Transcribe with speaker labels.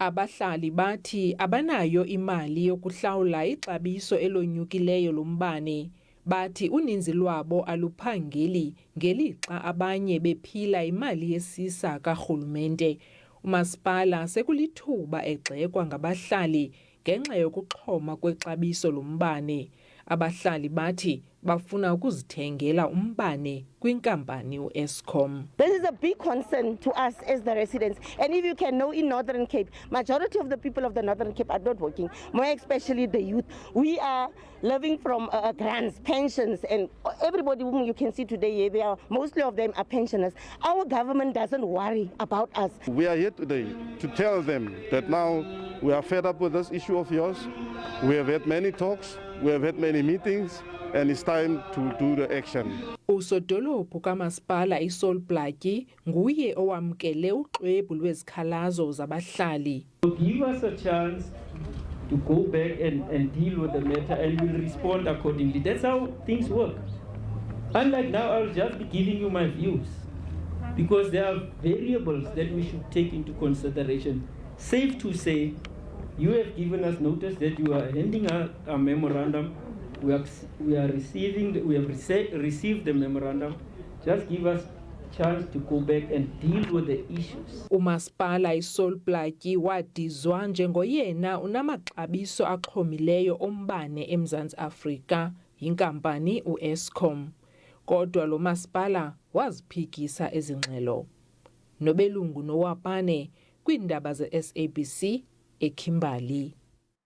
Speaker 1: Abahlali bathi abanayo imali yokuhlawula ixabiso elonyukileyo lombane. Bathi uninzi lwabo aluphangeli ngelixa abanye bephila imali yesisa karhulumente. Umasipala sekulithuba egxekwa ngabahlali ngenxa yokuxhoma kwexabiso lombane. Abahlali bathi bafuna ukuzithengela umbane kwinkampani uEskom.
Speaker 2: This is a big concern to us as the residents. And if you can know, in Northern Cape, majority of the people of the Northern Cape are not working, more especially the youth. We are living from grants, pensions, and everybody whom you can see today, mostly of them are pensioners. Our government doesn't worry about us.
Speaker 3: We are here today to tell them that now we are fed up with this issue of yours. We have had many talks, we have had many meetings, and it's time to do the action.
Speaker 1: Usodolophu kamasipala iSol Plaatje nguye owamkele uqhwebhu lwezikhalazo zabahlali.
Speaker 4: Give us a chance to go back and deal with the matter, and we'll respond accordingly. That's how things work. Unlike now, I'll just be giving you my views, because there are variables that we should take into consideration. Safe to say, you have given us notice that you are handing out a memorandum. We have received the memorandum. Just give us a chance to go back and deal with the issues.
Speaker 1: Umasipala iSol Plaatje wadizwa njengoyena unamaxabiso axhomileyo ombane eMzantsi Afrika yinkampani uEskom. Kodwa lo masipala waziphikisa ezingxelo. Nobelungu nowapane kwiindaba zeSABC eKimberley.